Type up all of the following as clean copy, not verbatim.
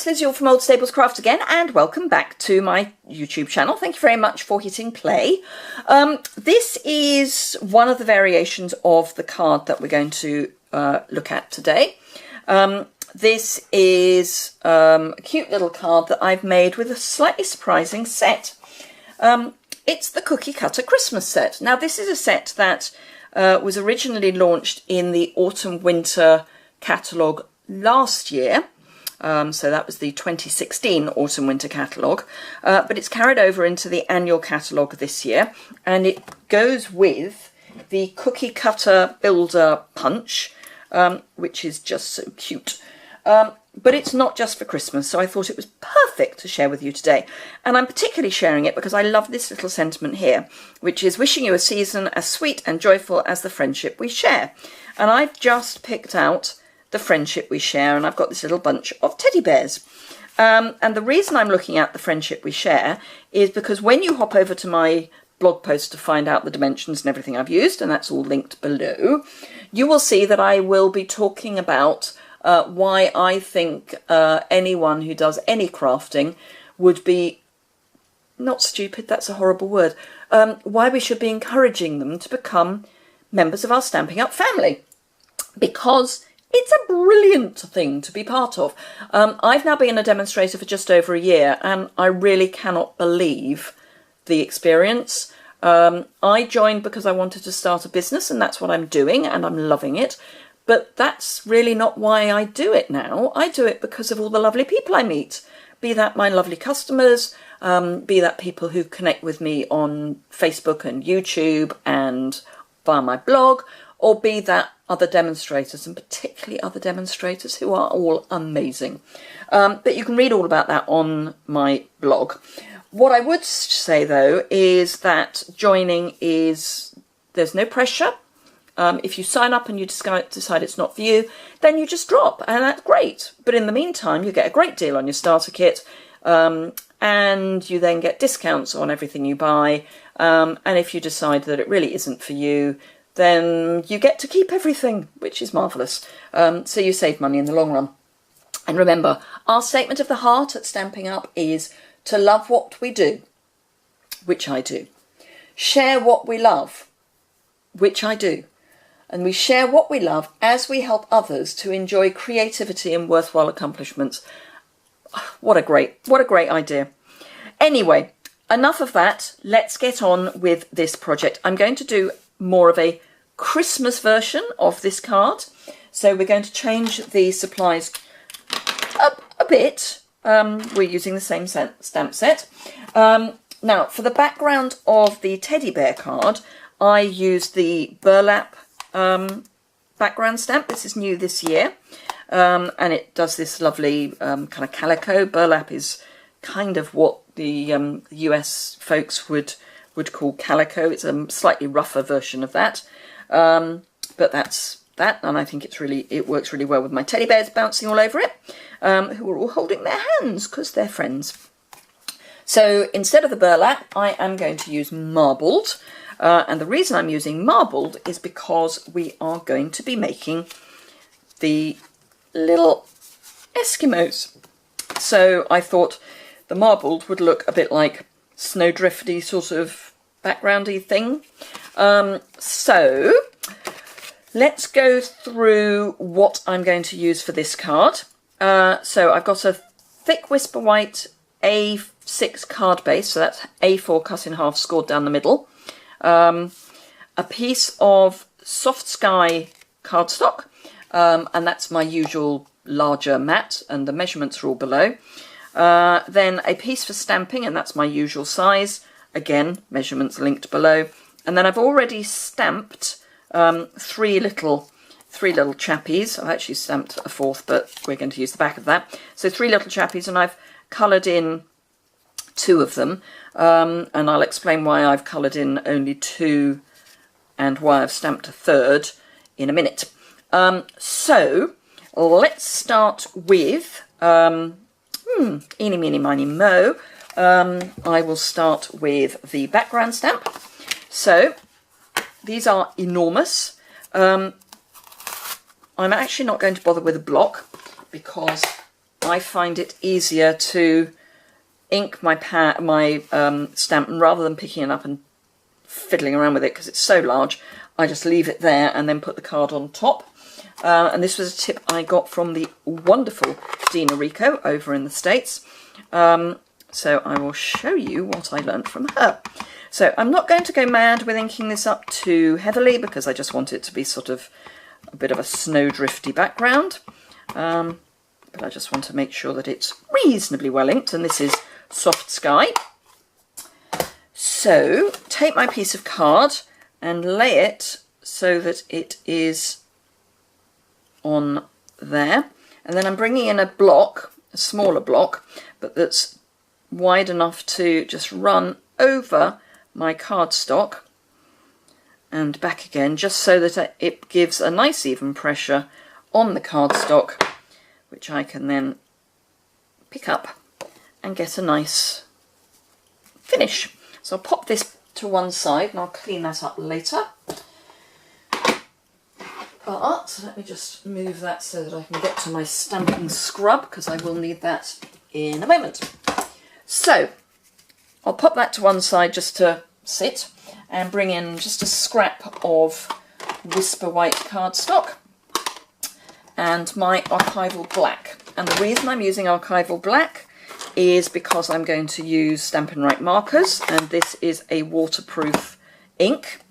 it's Liz Yuille from Old Staples Craft again, and welcome back to my YouTube channel. Thank you very much for hitting play. This is one of the variations of the card that we're going to look at today. This is a cute little card that I've made with a slightly surprising set. It's the Cookie Cutter Christmas set. Now, this is a set that was originally launched in the Autumn-Winter catalogue last year. So that was the 2016 Autumn-Winter catalogue, but it's carried over into the annual catalogue this year, and it goes with the Cookie Cutter Builder Punch, which is just so cute. But it's not just for Christmas, so I thought it was perfect to share with you today. And I'm particularly sharing it because I love this little sentiment here, which is wishing you a season as sweet and joyful as the friendship we share. And I've just picked out the friendship we share, and I've got this little bunch of teddy bears. And the reason I'm looking at the friendship we share is because when you hop over to my blog post to find out the dimensions and everything I've used, and that's all linked below, you will see that I will be talking about why I think anyone who does any crafting would be, not stupid, that's a horrible word, why we should be encouraging them to become members of our Stampin' Up family. Because it's a brilliant thing to be part of. I've now been a demonstrator for just over a year, and I really cannot believe the experience. I joined because I wanted to start a business, and that's what I'm doing, and I'm loving it. But that's really not why I do it now. I do it because of all the lovely people I meet, be that my lovely customers, be that people who connect with me on Facebook and YouTube and via my blog, or be that other demonstrators, and particularly other demonstrators who are all amazing. But you can read all about that on my blog. What I would say, though, is that joining is, there's no pressure. If you sign up and you decide it's not for you, then you just drop, and that's great. But in the meantime, you get a great deal on your starter kit, and you then get discounts on everything you buy. And if you decide that it really isn't for you, then you get to keep everything, which is marvellous. So you save money in the long run. And remember, our statement of the heart at Stampin' Up is to love what we do, which I do. Share what we love, which I do. And we share what we love as we help others to enjoy creativity and worthwhile accomplishments. What a great idea. Anyway, enough of that. Let's get on with this project. I'm going to do more of a Christmas version of this card. So we're going to change the supplies a bit. We're using the same stamp set. Now, for the background of the teddy bear card, I used the burlap background stamp. This is new this year. And it does this lovely kind of calico. Burlap is kind of what the US folks would call calico. It's a slightly rougher version of that, but that's that, and I think it works really well with my teddy bears bouncing all over it, who are all holding their hands because they're friends. So instead of the burlap, I am going to use marbled, and the reason I'm using marbled is because we are going to be making the little Eskimos. So I thought the marbled would look a bit like snowdrifty sort of backgroundy thing. So let's go through what I'm going to use for this card. So I've got a thick Whisper White A6 card base, so that's A4 cut in half, scored down the middle. A piece of Soft Sky cardstock, and that's my usual larger mat, and the measurements are all below. Then a piece for stamping, and that's my usual size. Again, measurements linked below. And then I've already stamped three little chappies. I've actually stamped a fourth, but we're going to use the back of that. So 3 little chappies, and I've coloured in 2 of them. And I'll explain why I've coloured in only 2 and why I've stamped a third in a minute. So let's start with eeny, meeny, miny, mo. I will start with the background stamp. So these are enormous. I'm actually not going to bother with a block because I find it easier to ink my stamp, and rather than picking it up and fiddling around with it because it's so large, I just leave it there and then put the card on top. And this was a tip I got from the wonderful Dina Rico over in the States. So I will show you what I learned from her. So I'm not going to go mad with inking this up too heavily because I just want it to be sort of a bit of a snowdrifty background. But I just want to make sure that it's reasonably well inked, and this is Soft Sky. So take my piece of card and lay it so that it is on there, and then I'm bringing in a block, a smaller block, but that's wide enough to just run over my cardstock and back again, just so that it gives a nice even pressure on the cardstock, which I can then pick up and get a nice finish. So I'll pop this to one side and I'll clean that up later. But let me just move that so that I can get to my stamping scrub, because I will need that in a moment. So I'll pop that to one side just to sit and bring in just a scrap of Whisper White cardstock and my archival black. And the reason I'm using archival black is because I'm going to use Stampin' Right markers, and this is a waterproof ink,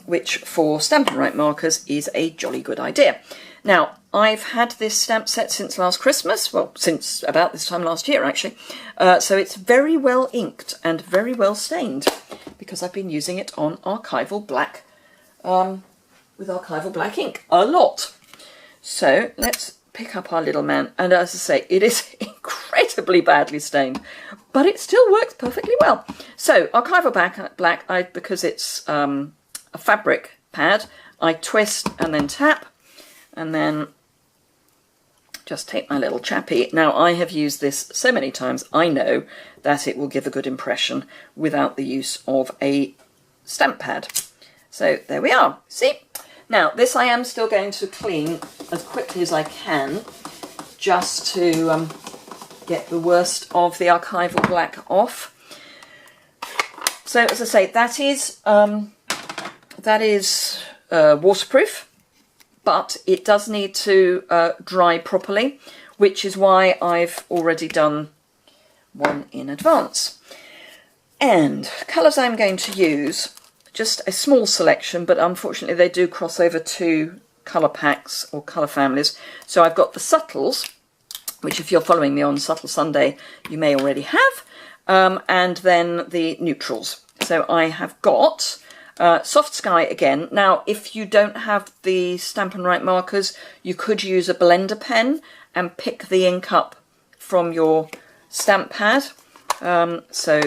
which for Stampin' Right markers is a jolly good idea. Now, I've had this stamp set since last Christmas, well, since about this time last year actually, so it's very well inked and very well stained because I've been using it on archival black, with archival black ink a lot. So let's pick up our little man, and as I say, it is incredibly badly stained, but it still works perfectly well. So archival black, because it's a fabric pad, I twist and then tap, and then just take my little chappy. Now, I have used this so many times, I know that it will give a good impression without the use of a stamp pad. So there we are, see? Now, this I am still going to clean as quickly as I can, just to get the worst of the archival black off. So, as I say, that is waterproof, but it does need to dry properly, which is why I've already done one in advance. And colours I'm going to use, just a small selection, but unfortunately they do cross over two colour packs or colour families. So I've got the subtles, which if you're following me on Subtle Sunday you may already have, and then the neutrals. So I have got Soft Sky again. Now, if you don't have the Stampin' Right markers, you could use a blender pen and pick the ink up from your stamp pad, so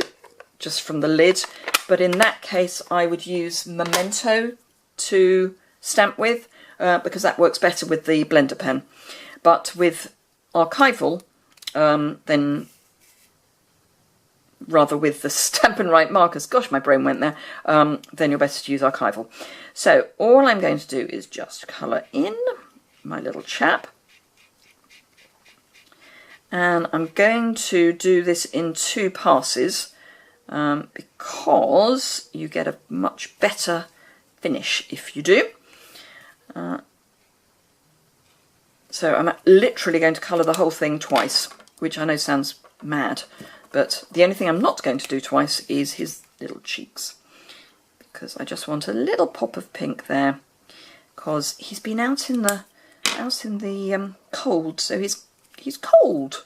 just from the lid. But in that case, I would use Memento to stamp with, because that works better with the blender pen. But with archival, then rather with the Stampin' Right markers, gosh, my brain went there, then you're better to use archival. So all I'm going to do is just colour in my little chap. And I'm going to do this in two passes, because you get a much better finish if you do. So I'm literally going to colour the whole thing twice, which I know sounds mad, but the only thing I'm not going to do twice is his little cheeks, because I just want a little pop of pink there, because he's been out in the cold, so he's cold.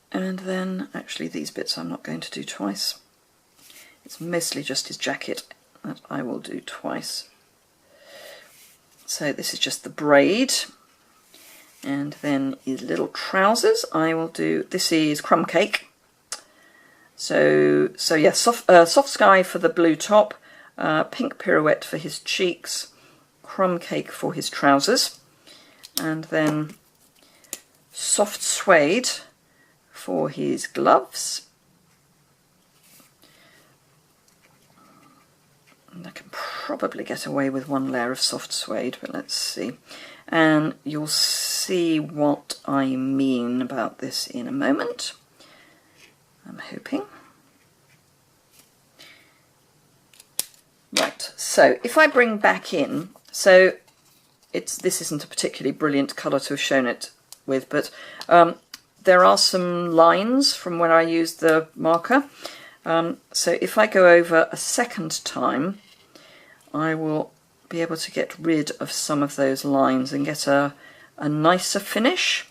And then actually these bits I'm not going to do twice. It's mostly just his jacket that I will do twice. So this is just the braid, and then his little trousers I will do. This is Crumb Cake. So yeah, Soft Sky for the blue top, Pink Pirouette for his cheeks, Crumb Cake for his trousers, and then Soft Suede for his gloves. And I can probably get away with one layer of soft suede, but let's see. and you'll see what I mean about this in a moment, I'm hoping. Right, so if I bring back in, so this isn't a particularly brilliant colour to have shown it with, but there are some lines from where I used the marker. So if I go over a second time, I will be able to get rid of some of those lines and get a nicer finish.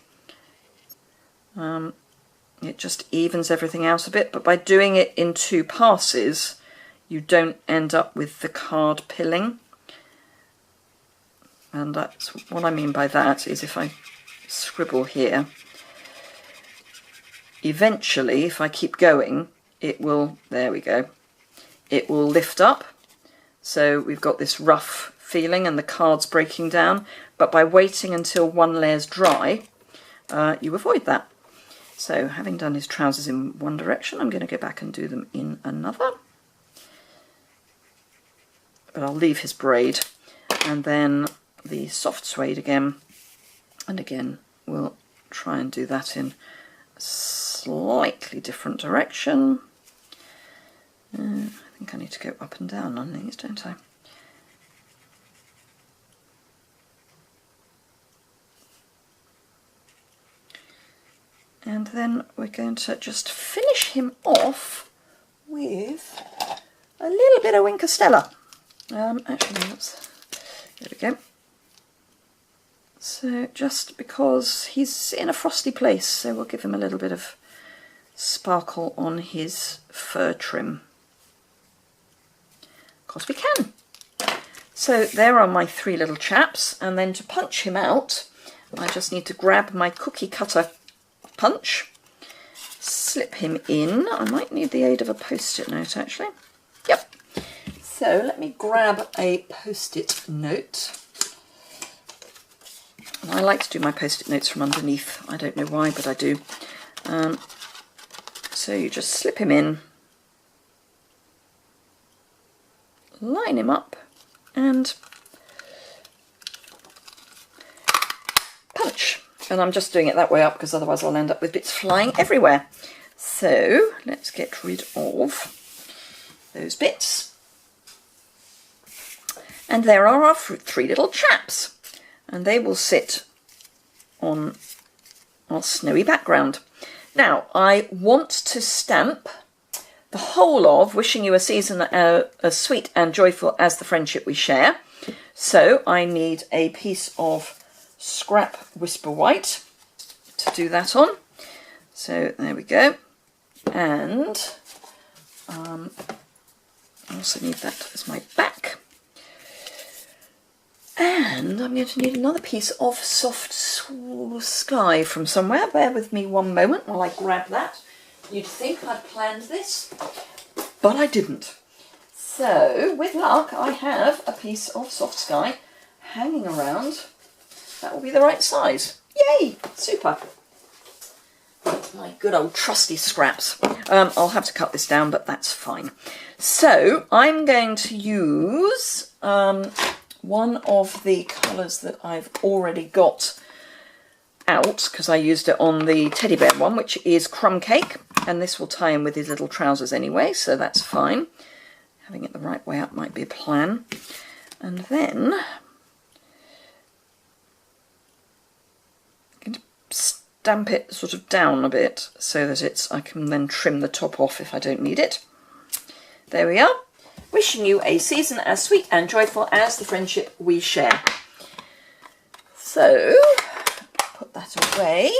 It just evens everything out a bit, but by doing it in 2 passes, you don't end up with the card pilling. And that's what I mean by that, is if I scribble here, eventually, if I keep going, it will, there we go, it will lift up. So we've got this rough feeling and the card's breaking down, but by waiting until one layer's dry, you avoid that. So having done his trousers in one direction, I'm going to go back and do them in another. But I'll leave his braid, and then the soft suede again, and again we'll try and do that in a slightly different direction. I think I need to go up and down on these, don't I? And then we're going to just finish him off with a little bit of Wink of Stella. Actually, there we go. So just because he's in a frosty place, so we'll give him a little bit of sparkle on his fur trim. Of course we can. So there are my 3 little chaps, and then to punch him out, I just need to grab my cookie cutter punch, slip him in. I might need the aid of a post-it note actually. Yep. So let me grab a post-it note. And I like to do my post-it notes from underneath. I don't know why, but I do. So you just slip him in, line him up, and punch. And I'm just doing it that way up because otherwise I'll end up with bits flying everywhere. So let's get rid of those bits. And there are our 3 little chaps, and they will sit on our snowy background. Now I want to stamp the whole of Wishing You a Season as Sweet and Joyful as the Friendship We Share. So I need a piece of scrap Whisper White to do that on. So there we go. And I also need that as my back. And I'm going to need another piece of Soft Sky from somewhere. Bear with me one moment while I grab that. You'd think I'd planned this, but I didn't. So, with luck, I have a piece of Soft Sky hanging around. That will be the right size. Yay! Super. My good old trusty scraps. I'll have to cut this down, but that's fine. So, I'm going to use one of the colours that I've already got out, because I used it on the teddy bear one, which is Crumb Cake, and this will tie in with his little trousers anyway, so that's fine. Having it the right way up might be a plan. And then I'm going to stamp it sort of down a bit so that I can then trim the top off if I don't need it. There we are. Wishing you a season as sweet and joyful as the friendship we share. So, put that away,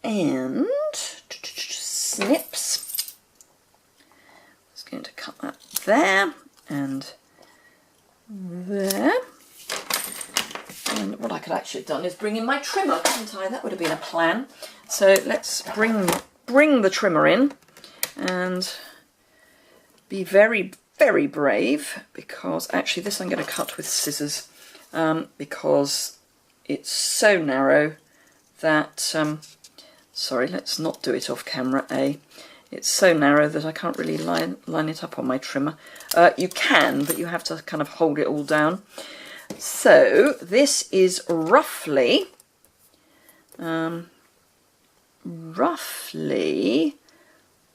and snips. Just going to cut that there and there. And what I could actually have done is bring in my trimmer, couldn't I? That would have been a plan. So let's bring the trimmer in and be very, very brave, because actually this I'm going to cut with scissors because it's so narrow that, sorry, let's not do it off camera, It's so narrow that I can't really line it up on my trimmer. You can, but you have to kind of hold it all down. So this is roughly 1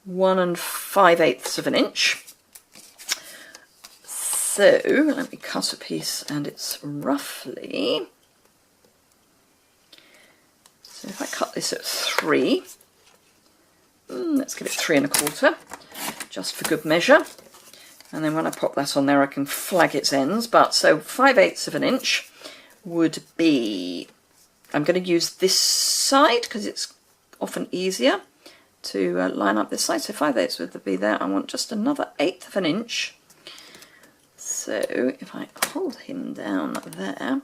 5/8 of an inch. So let me cut a piece, and it's roughly, so if I cut this at 3, let's give it 3 1/4, just for good measure. And then when I pop that on there, I can flag its ends. But so 5/8 of an inch would be, I'm going to use this side because it's often easier to line up this side. So 5/8 would be there. I want just another 1/8 of an inch. So if I hold him down there,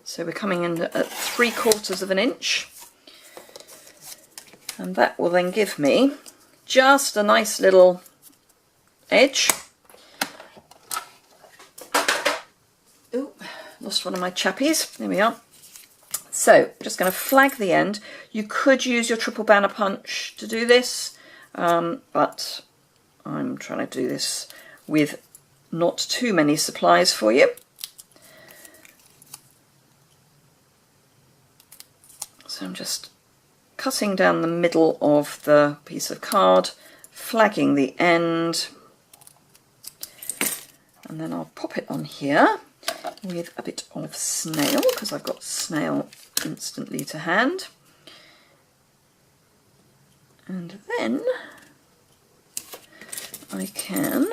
so we're coming in at 3/4 of an inch. And that will then give me just a nice little edge. Oh, lost one of my chappies. There we are. So I'm just going to flag the end. You could use your triple banner punch to do this, but I'm trying to do this with not too many supplies for you. So I'm just cutting down the middle of the piece of card, flagging the end, and then I'll pop it on here with a bit of snail, because I've got snail instantly to hand. And then I can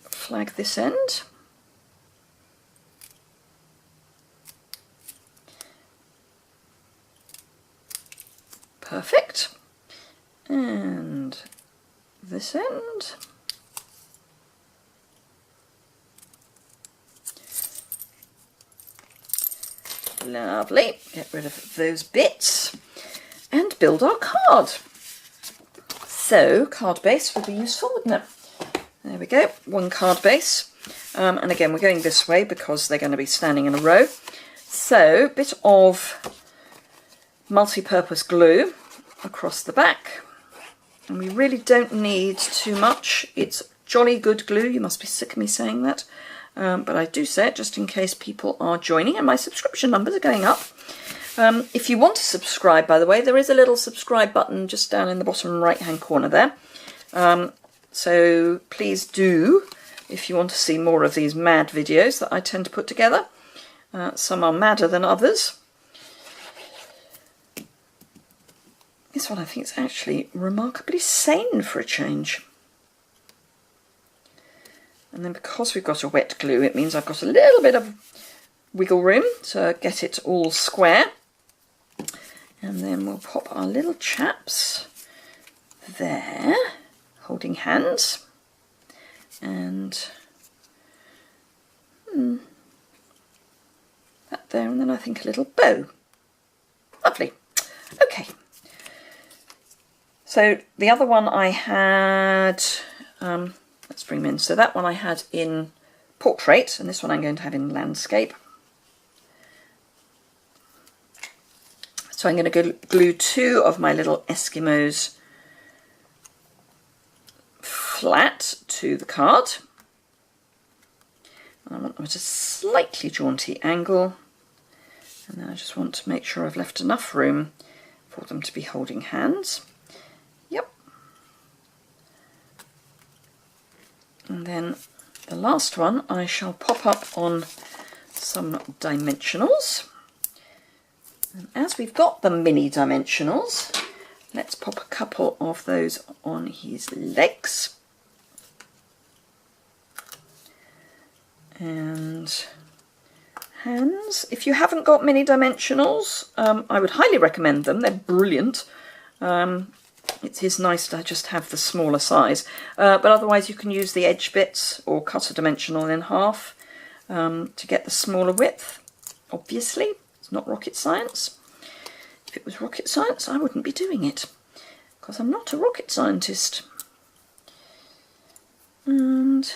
flag this end. Perfect. And this end. Lovely. Get rid of those bits and build our card. So card base would be useful, wouldn't it? There we go, 1 card base. And again, we're going this way because they're going to be standing in a row. So bit of multi-purpose glue across the back. And we really don't need too much. It's jolly good glue. You must be sick of me saying that. But I do say it just in case people are joining, and my subscription numbers are going up. If you want to subscribe, by the way, there is a little subscribe button just down in the bottom right hand corner there. So please do, if you want to see more of these mad videos that I tend to put together. Some are madder than others. This one I think is actually remarkably sane for a change. And then because we've got a wet glue, it means I've got a little bit of wiggle room to get it all square. And then we'll pop our little chaps there, holding hands. And that there, and then I think a little bow. Lovely. Okay. So the other one I had, let's bring them in. So that one I had in portrait, and this one I'm going to have in landscape. So I'm going to glue 2 of my little Eskimos flat to the card. And I want them at a slightly jaunty angle. And then I just want to make sure I've left enough room for them to be holding hands. Yep. And then the last one I shall pop up on some dimensionals. And as we've got the mini dimensionals, let's pop a couple of those on his legs. And hands. If you haven't got mini dimensionals, I would highly recommend them. They're brilliant. It is nice to just have the smaller size. But otherwise you can use the edge bits or cut a dimensional in half to get the smaller width. Obviously, it's not rocket science. If it was rocket science, I wouldn't be doing it, because I'm not a rocket scientist. And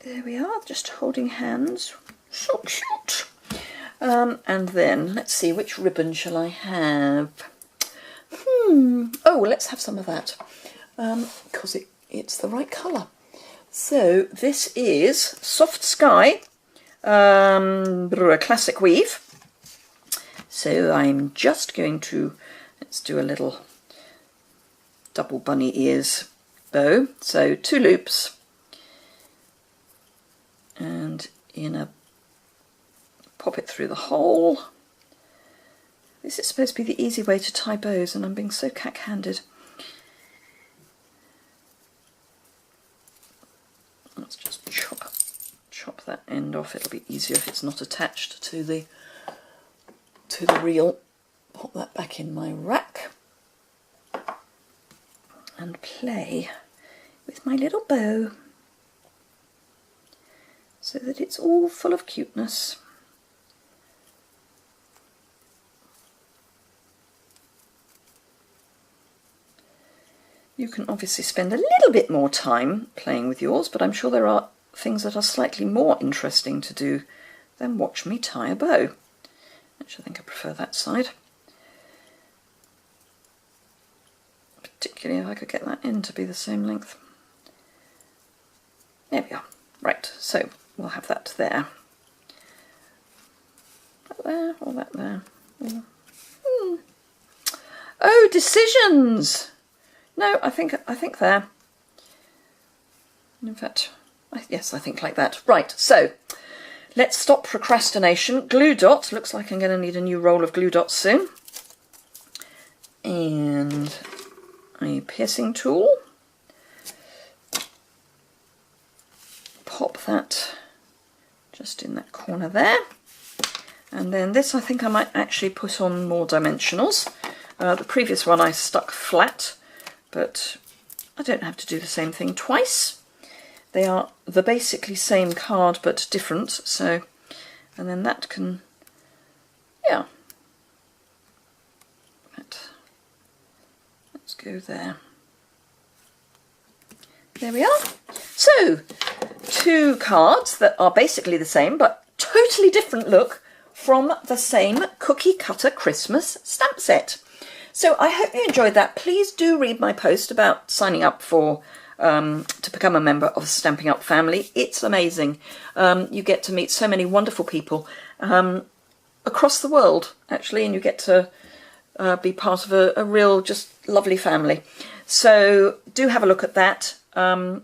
there we are, just holding hands. So cute. And then, let's see, which ribbon shall I have? Oh, let's have some of that, because it's the right colour. So this is Soft Sky, classic weave. So I'm just going to, let's do a little double bunny ears bow. So 2 loops and pop it through the hole. This is supposed to be the easy way to tie bows and I'm being so cack-handed. Let's just chop that end off. It'll be easier if it's not attached to the reel. Pop that back in my rack and play with my little bow so that it's all full of cuteness. You can obviously spend a little bit more time playing with yours, but I'm sure there are things that are slightly more interesting to do than watch me tie a bow. Actually, I think I prefer that side. Particularly if I could get that end to be the same length. There we are. Right, so we'll have that there. That there, or that there. Oh, decisions! No, I think there. In fact, yes, I think like that. Right, so let's stop procrastination. Glue dot. Looks like I'm going to need a new roll of glue dots soon. And a piercing tool. Pop that just in that corner there. And then this I think I might actually put on more dimensionals. The previous one I stuck flat, but I don't have to do the same thing twice. They are the basically same card but different, so, and then that can, yeah, let's go there. There we are. So, 2 cards that are basically the same but totally different look from the same cookie cutter Christmas stamp set. So I hope you enjoyed that. Please do read my post about signing up for to become a member of the Stampin' Up family. It's amazing. You get to meet so many wonderful people across the world, actually, and you get to be part of a real, just lovely family. So do have a look at that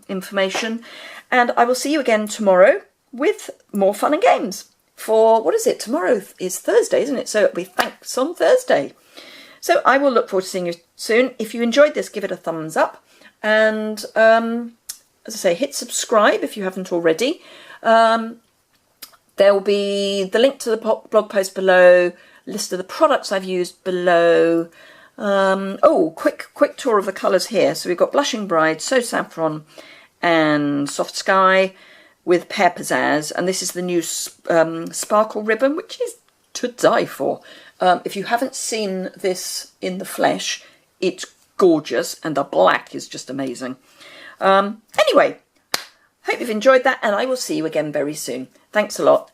information, and I will see you again tomorrow with more fun and games. For, what is it? Tomorrow is Thursday, isn't it? So it'll be Thanks on Thursday. So I will look forward to seeing you soon. If you enjoyed this, give it a thumbs up. And as I say, hit subscribe if you haven't already. There will be the link to the blog post below, list of the products I've used below. Oh, quick tour of the colours here. So we've got Blushing Bride, So Saffron and Soft Sky with Pear Pizzazz. And this is the new Sparkle Ribbon, which is to die for. If you haven't seen this in the flesh, it's gorgeous, and the black is just amazing. Anyway, hope you've enjoyed that, and I will see you again very soon. Thanks a lot.